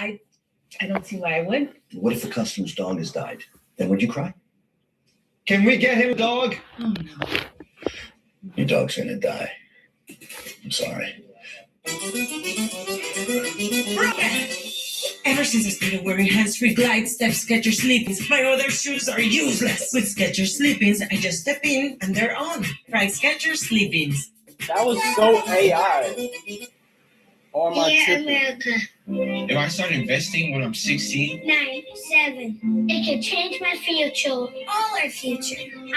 I don't see why I would. What if the customer's dog has died? Then would you cry? Can we get him a dog? Oh, no. Your dog's gonna die. I'm sorry. Ever since I started wearing hands-free glide steps, Skechers Sleepings, my other shoes are useless. With Skechers Sleepings, I just step in and they're on. Try Skechers Sleepings. That was so AI. On my trip. America. If I start investing when I'm 16, 9, 7. It could change my future. All our future.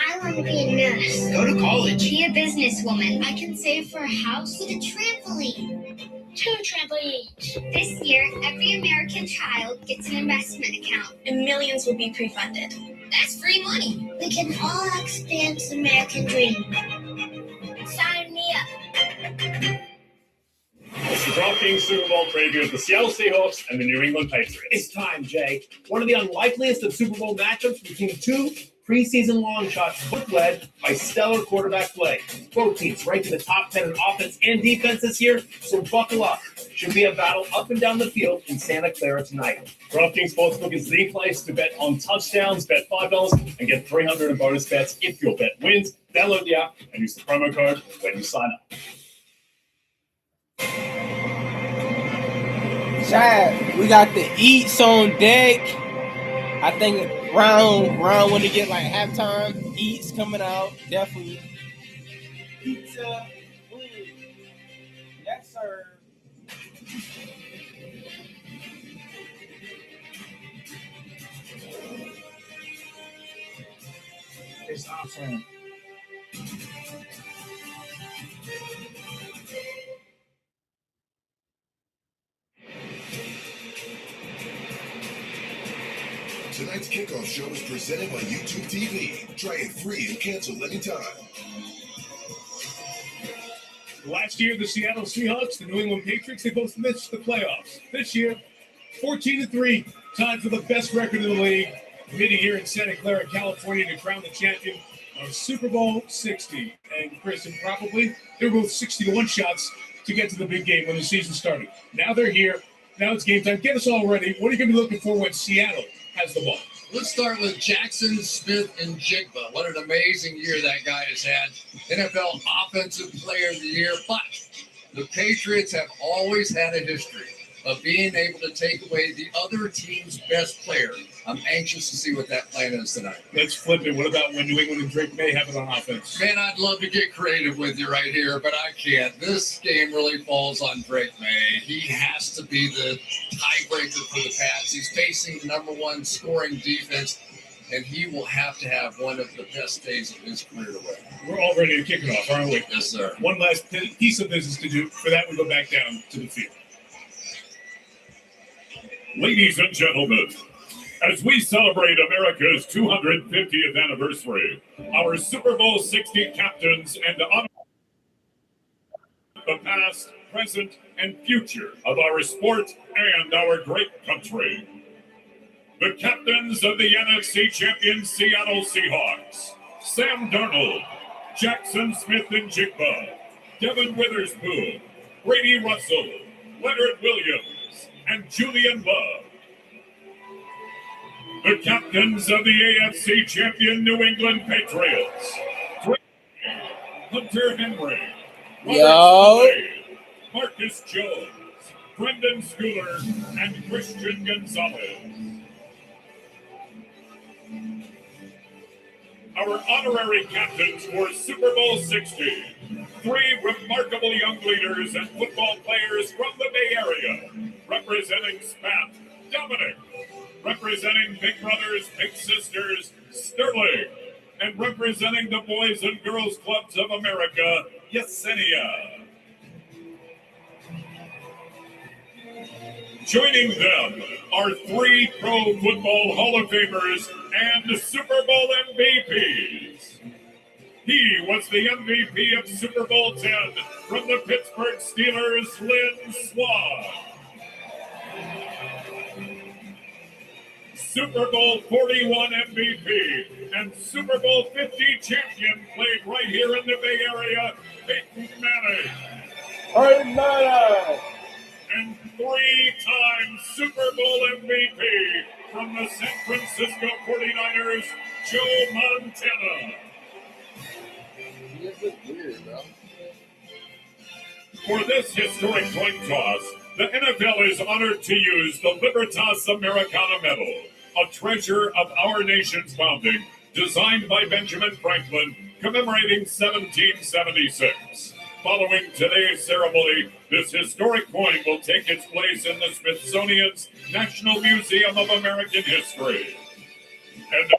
I want to be a nurse. go to college. Be a businesswoman. I can save for a house with a trampoline. 2 trampolines. This year, every American child gets an investment account, and millions will be pre-funded. That's free money. We can all experience the American dream. Sign me up. It's the DraftKings Super Bowl preview of the Seattle Seahawks and the New England Patriots. It's time, Jay. One of the unlikeliest of Super Bowl matchups between two preseason long shots, both led by stellar quarterback play. Both teams ranked in the top 10 in offense and defense this year, so buckle up. Should be a battle up and down the field in Santa Clara tonight. DraftKings Sportsbook is the place to bet on touchdowns. Bet $5 and get $300 in bonus bets if your bet wins. Download the app and use the promo code when you sign up. Chad, we got the eats on deck. I think round when they get like halftime, eats coming out. Definitely. Pizza, food. Yes, sir. It's awesome. Tonight's kickoff show is presented by YouTube TV. Try it free and cancel anytime. Last year, the Seattle Seahawks, the New England Patriots, they both missed the playoffs. This year, 14-3, tied for the best record in the league. Meeting here in Santa Clara, California, to crown the champion of Super Bowl 60. And Chris, and probably they were both 60-1 shots to get to the big game when the season started. Now they're here. Now it's game time. Get us all ready. What are you going to be looking for when Seattle has the ball? Let's start with Jackson Smith and Jigba. What an amazing year that guy has had. NFL Offensive Player of the Year. But the Patriots have always had a history of being able to take away the other team's best player. I'm anxious to see what that plan is tonight. Let's flip it. What about when New England and Drake May have it on offense? Man, I'd love to get creative with you right here, but I can't. This game really falls on Drake May. He has to be the tiebreaker for the Pats. He's facing the number one scoring defense, and he will have to have one of the best days of his career to win. We're all ready to kick it off, aren't we? Yes, sir. One last piece of business to do. For that, we go back down to the field. Ladies and gentlemen, as we celebrate America's 250th anniversary, our Super Bowl 60 captains and honor the past, present, and future of our sport and our great country. The captains of the NFC champion Seattle Seahawks, Sam Darnold, Jackson Smith and Jigba, Devin Witherspoon, Brady Russell, Leonard Williams, and Julian Love. The captains of the AFC champion New England Patriots, Hunter Henry, Robert Slade, Marcus Jones, Brendan Schooler, and Christian Gonzalez. Our honorary captains for Super Bowl 60, 3 remarkable young leaders and football players from the Bay Area, representing SPAT, Dominic, representing Big Brothers, Big Sisters, Sterling, and representing the Boys and Girls Clubs of America, Yesenia. Joining them are 3 Pro Football Hall of Famers and Super Bowl MVPs. He was the MVP of Super Bowl 10 from the Pittsburgh Steelers, Lynn Swann. Super Bowl 41 MVP and Super Bowl 50 champion played right here in the Bay Area, Peyton Manning. Peyton Manning! And 3-time Super Bowl from the San Francisco 49ers, Joe Montana. You just look weird, bro. For this historic coin toss, the NFL is honored to use the Libertas Americana Medal, a treasure of our nation's founding, designed by Benjamin Franklin, commemorating 1776. Following today's ceremony, this historic coin will take its place in the Smithsonian's National Museum of American History. And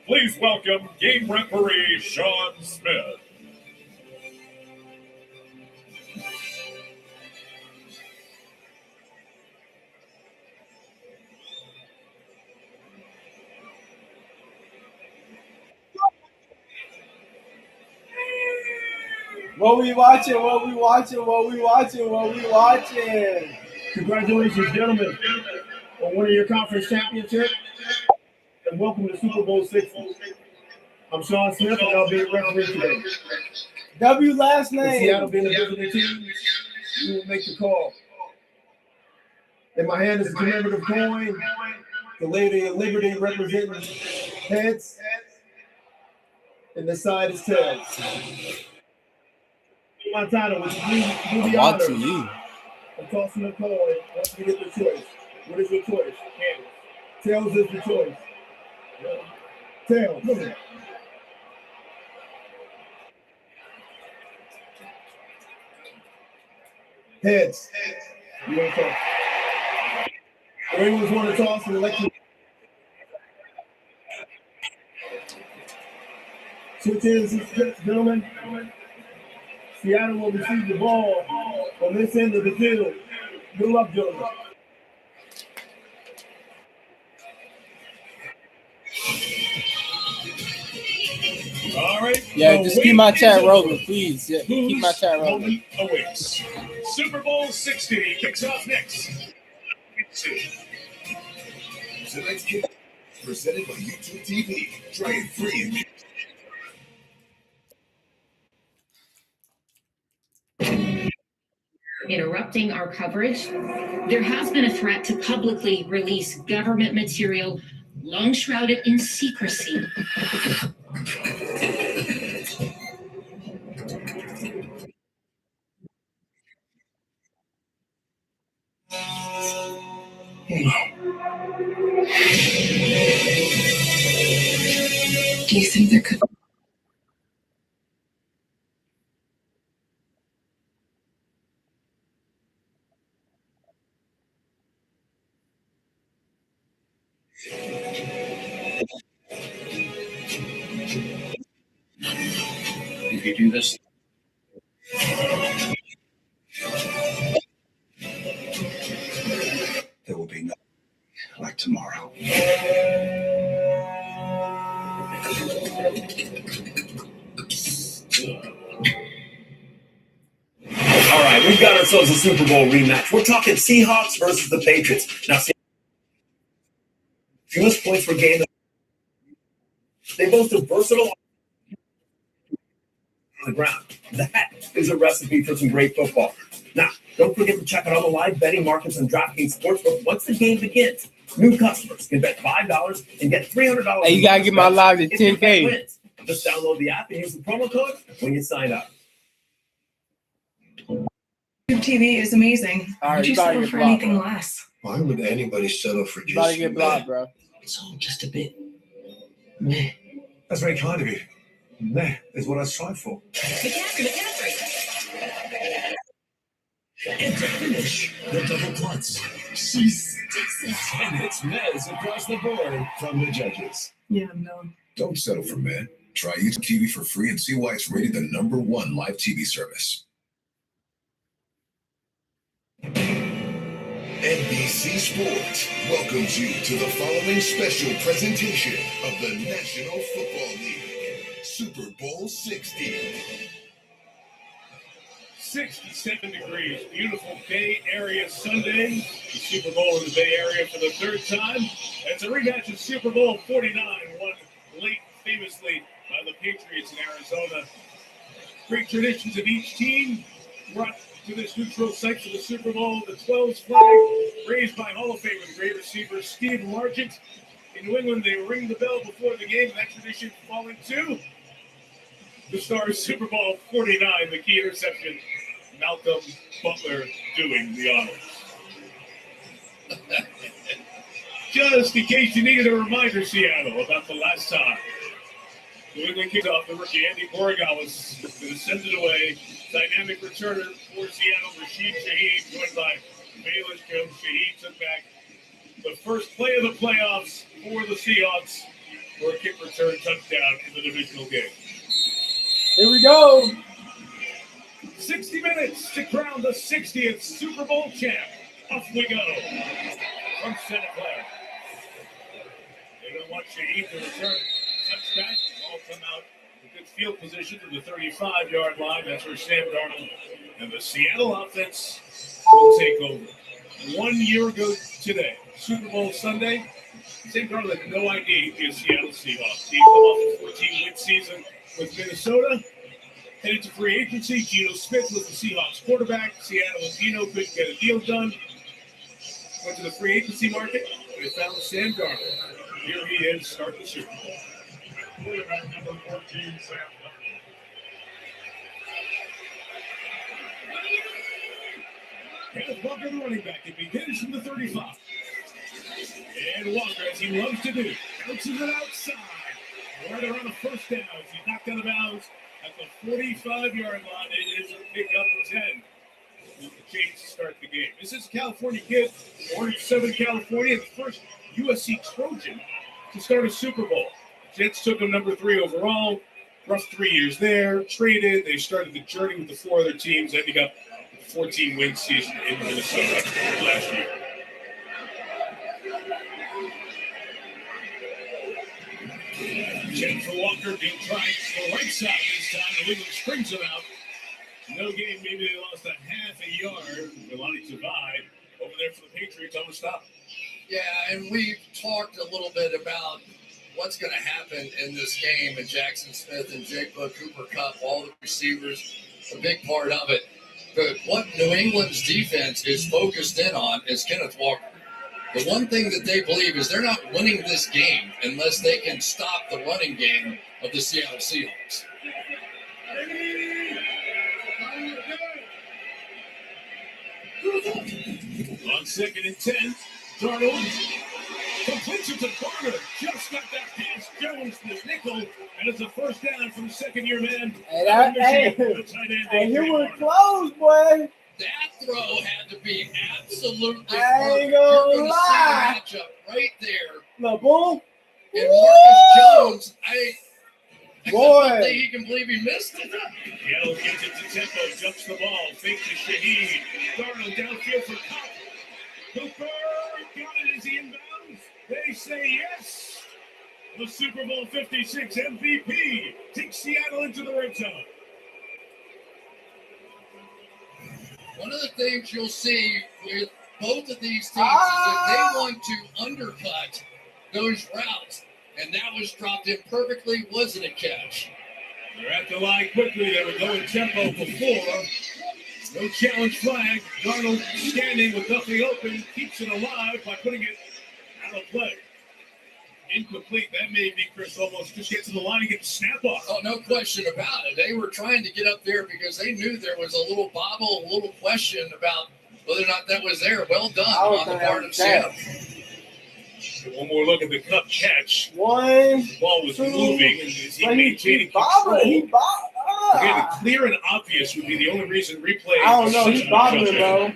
please welcome game referee Sean Smith. What we watching? What we watching? What we watching? What we watching? Congratulations, gentlemen, on winning your conference championship, and welcome to Super Bowl 60. I'm Sean Smith, and I'll be the referee today. W last The name. Seattle being the visiting team, you will make the call. In my hand is a commemorative coin. The Lady of Liberty representing heads, and the side is tails. Montana, would you please do the honor Watching you. of tossing the coin once you get the choice? What is your choice? Tails is the choice. Tails. Look at it. Heads. You want to toss? Everyone's want to toss and elect you. Switch ends, gentlemen. Seattle will receive the ball on this end of the field. Good luck, gentlemen. All right. Yeah, just keep my chat rolling, please. Yeah, keep my chat rolling. Moment awaits. Super Bowl 60 kicks off next. Tonight's kick presented by YouTube TV. Try it free. Interrupting our coverage, there has been a threat to publicly release government material long shrouded in secrecy. Do you think there could If you do this, there will be nothing like tomorrow. All right, we've got ourselves a Super Bowl rematch. We're talking Seahawks versus the Patriots. Now, fewest points per game. They both are versatile on the ground. That is a recipe for some great football. Now, don't forget to check out all the live betting markets on DraftKings Sportsbook. Once the game begins, new customers can bet $5 and get $300. Hey, you gotta get my live to 10K. Just download the app and use the promo code when you sign up. YouTube TV is amazing. All right, Would you you gotta settle get for blocked, anything bro. less? Why would anybody settle for You just about to get blocked, bro. It's all just a bit. Meh. That's very kind of you. Meh is what I strive for. And to finish, the double clutch. She sticks it. And it's Mez across the board from the judges. Yeah, no. Don't settle for men. Try YouTube TV for free and see why it's rated the #1 live TV service. NBC Sports welcomes you to the following special presentation of the National Football League, Super Bowl 60. 67 degrees, beautiful Bay Area Sunday. The Super Bowl in the Bay Area for the third time. It's a rematch of Super Bowl 49, won late famously by the Patriots in Arizona. Great traditions of each team brought to this neutral site for the Super Bowl. The 12's flag raised by Hall of Fate with great receiver Steve Margent. In New England, they ring the bell before the game. That tradition falling to the Stars Super Bowl 49, the key interception. Malcolm Butler doing the honors. Just in case you needed a reminder, Seattle, about the last time New England kicked off, the rookie Andy Borregales was going to send it away. Dynamic returner for Seattle, Rashid Shaheed, joined by Bayless Jones. Shaheed took back the first play of the playoffs for the Seahawks for a kick return touchdown in the divisional game. Here we go. 60 minutes to crown the 60th Super Bowl champ. Off we go from Santa Clara. They don't want Shaheed to return. Touchback. Ball come out in good field position to the 35-yard line. That's where Sam Darnold and the Seattle offense will take over. 1 year ago today, Super Bowl Sunday, Sam Darnold had no idea he'd be a Seattle Seahawks. He come off a 14-win season with Minnesota. Headed to free agency, Geno Smith was the Seahawks quarterback. Seattle and Geno couldn't get a deal done. Went to the free agency market, and they found Sam Darnold. Here he is, starting the Super Bowl. Quarterback number 14, Sam Darnold. Kenneth Walker, the running back, it begins from the 35. And Walker, as he loves to do, bounces it outside. Right around the first down. He's knocked out of bounds at the 45-yard line. It is a pickup of 10. With the change to start the game. This is a California kid, born in Southern California, the first USC Trojan to start a Super Bowl. Jets took him number 3 overall. Rough 3 years there. Traded. They started the journey with the 4 other teams, ending up with a 14-win season in Minnesota last year. Jet for Walker being tried to the right side this time. New England springs him out. No game, maybe they lost a half a yard. Milani Tavai over there for the Patriots on the stop. Yeah, and we talked a little bit about what's going to happen in this game, and Jackson Smith and Jake Buck, Cooper Kupp, all the receivers, a big part of it. But what New England's defense is focused in on is Kenneth Walker. The one thing that they believe is they're not winning this game unless they can stop the running game of the Seattle Seahawks. On 2nd and 10, Darnold completes it to Barner. Just got that pass. Jones, the nickel, and it's a first down from the second-year man. Hey, you were close, boy. That throw had to be absolutely I perfect. ain't gonna You're going to lie. see the matchup right there. No, boom. And Marcus Jones, I don't think he can believe he missed it. Seattle gets it to tempo, jumps the ball, fakes to Shaheed. Darnold downfield for Kupp. Cooper got it. Is he inbounds? They say yes. The Super Bowl 56 MVP takes Seattle into the red zone. One of the things you'll see with both of these teams is that they want to undercut those routes. And that was dropped in perfectly. Wasn't a catch. They're at the line quickly. They were going tempo before. No challenge flag. Darnold standing with nothing open. Keeps it alive by putting it out of play. Incomplete. That may be Chris almost just get to the line and get the snap off. Oh, no question about it. They were trying to get up there because they knew there was a little bobble, a little question about whether or not that was there. Well done on the part of Seattle. One more look at the Kupp catch. The ball was moving, and is he maintaining control? Again, clear and obvious would be the only reason replay. I don't know. He's bobbling, bro.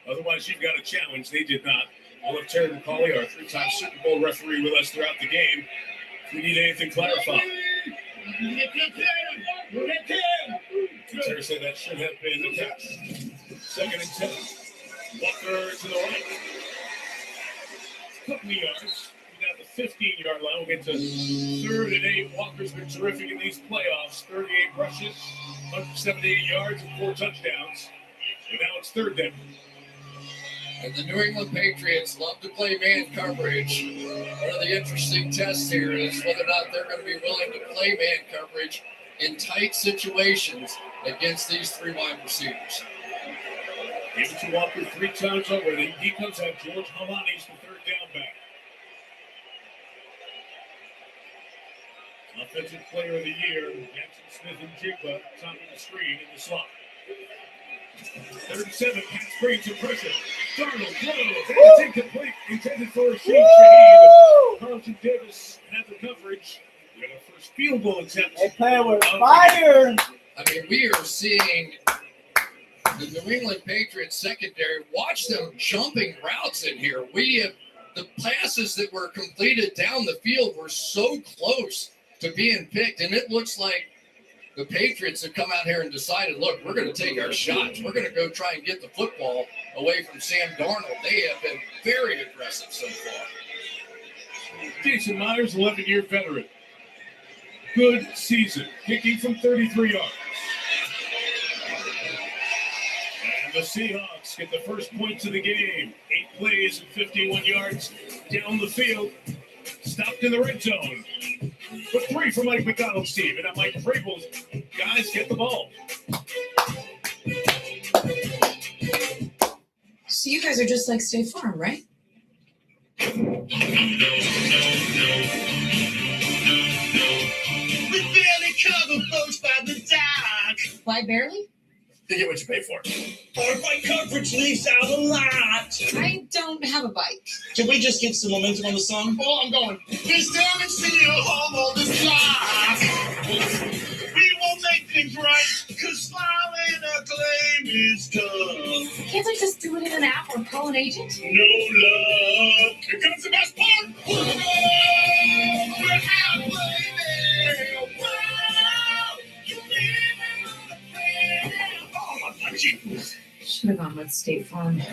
Otherwise, you've got a challenge. They did not. We'll have Terry McCauley, our 3-time Super Bowl referee, with us throughout the game. If we need anything clarified. Terry said that should have been the catch. 2nd and 10. Walker to the right. Couple of yards. Down the 15-yard line. We'll get to 3rd and 8. Walker's been terrific in these playoffs. 38 rushes, 178 yards, and 4 touchdowns. And now it's 3rd down. And the New England Patriots love to play man coverage. One of the interesting tests here is whether or not they're going to be willing to play man coverage in tight situations against these 3 wide receivers. Gave it to Walker 3 times already. He comes out. George Halani's the third down back. Offensive Player of the Year, Jackson Smith and Jigba, top of the screen in the slot. 37, pass breaks and pressure. Darnold throws, and it's incomplete, intended for Rashid Shaheed. Carlton Davis had the coverage. We got our first field goal attempt. They playing with fire. I mean, we are seeing the New England Patriots secondary. Watch them jumping routes in here. The passes that were completed down the field were so close to being picked, and it looks like the Patriots have come out here and decided, look, we're going to take our shots. We're going to go try and get the football away from Sam Darnold. They have been very aggressive so far. Jason Myers, 11-year veteran. Good season, kicking from 33 yards. And the Seahawks get the first points of the game. 8 plays and 51 yards down the field. Stopped in the red zone. But 3 for Mike McDonald's team. And Mike Vrabel's guys get the ball. So you guys are just like State Farm, right? We barely cover folks by the dock. Why barely? You get what you pay for. Our bike coverage leaves out a lot. I don't have a bike. Can we just get some momentum on the song? Oh, I'm going. This damn is still home on this block. We won't make things right, because smiling a claim is tough. Can't I just do it in an app or call an agent? No love. Here comes the best part. We're halfway there. Wow. You Should have gone with State Farm. Need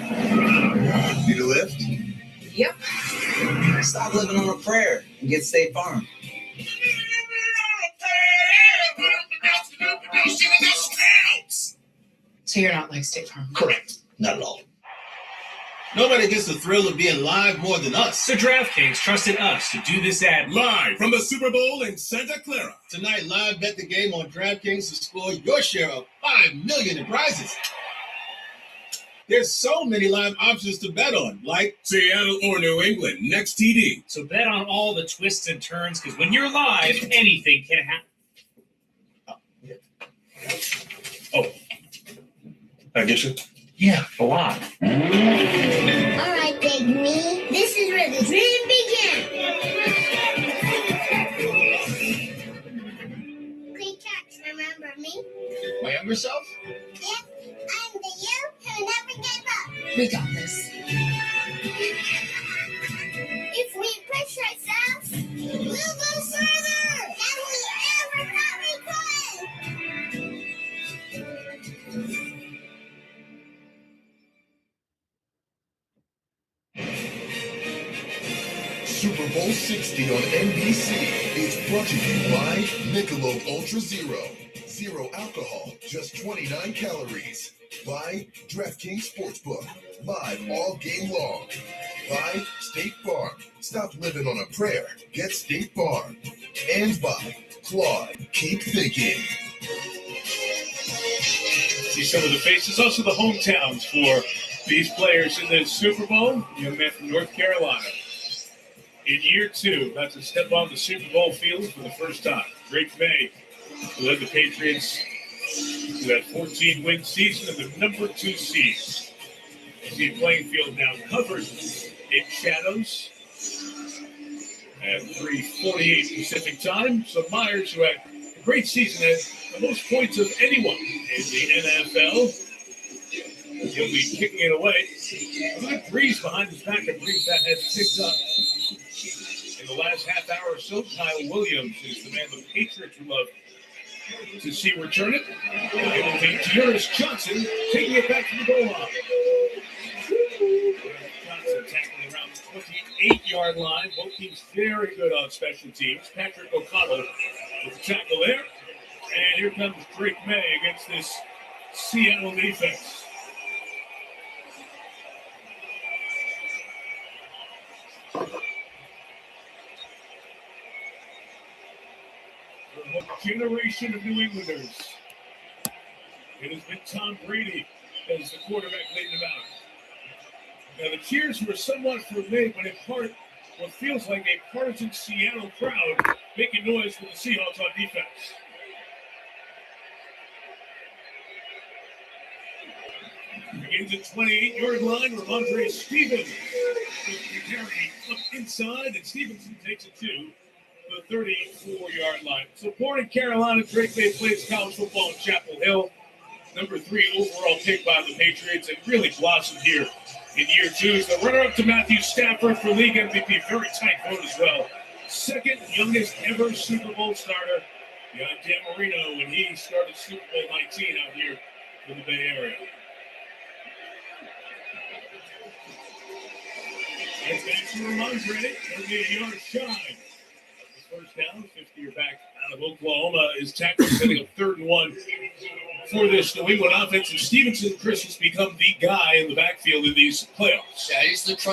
a lift? Yep. Stop living on a prayer and get State Farm. So you're not like State Farm. Correct. Not at all. Nobody gets the thrill of being live more than us. So DraftKings trusted us to do this ad Live from the Super Bowl in Santa Clara. Tonight, live bet the game on DraftKings to score your share of $5 million in prizes. There's so many live options to bet on, like Seattle or New England, next TD. So bet on all the twists and turns, because when you're live, anything can happen. Oh. I get you. Yeah, a lot. All right, Big Me. This is where the dream begins. Hey, Jax, remember me? My younger self? Yep, I'm the you who never gave up. We got this. If we push ourselves, we'll go further than we ever thought we could. Super Bowl 60 on NBC is brought to you by Michelob Ultra Zero. Zero alcohol, just 29 calories. By DraftKings Sportsbook, live all game long. By State Farm, stop living on a prayer, get State Farm. And by Claude, keep thinking. See some of the faces, also the hometowns for these players in the Super Bowl. Young man from North Carolina. In year 2, about to step on the Super Bowl field for the first time. Drake May, who led the Patriots to that 14-win season and the number 2 seed. See the playing field now covered in shadows at 3:48 Pacific time. So Myers, who had a great season, has the most points of anyone in the NFL. He'll be kicking it away. Look at Breeze behind his back, and Breeze that has picked up. In the last half hour or so, Kyle Williams is the man the Patriots would love to see return it. It will be Dearest Johnson taking it back to the goal line. Johnson tackling around the 28-yard line. Both teams very good on special teams. Patrick O'Connell with the tackle there. And here comes Drake May against this Seattle defense. A generation of New Englanders. It has been Tom Brady as the quarterback leading them out. Now, the cheers were somewhat forbade, but in part, what feels like a partisan Seattle crowd making noise for the Seahawks on defense. Begins at 28-yard line, Ramondre Stevens with the carry up inside, and Stevenson takes it to the 34-yard line. So born in Carolina, Drake May plays college football in Chapel Hill. Number 3 overall pick by the Patriots, and really blossomed here in year 2. He's the runner-up to Matthew Stafford for league MVP. Very tight vote as well. Second youngest ever Super Bowl starter behind Dan Marino when he started Super Bowl 19 out here in the Bay Area. It's back to Ramondre. It'll be a yard shy. First down, 50-year back out of Oklahoma is tackled, setting up 3rd and 1 for this New England offense. And Stevenson, Chris, has become the guy in the backfield in these playoffs. Yeah, he's the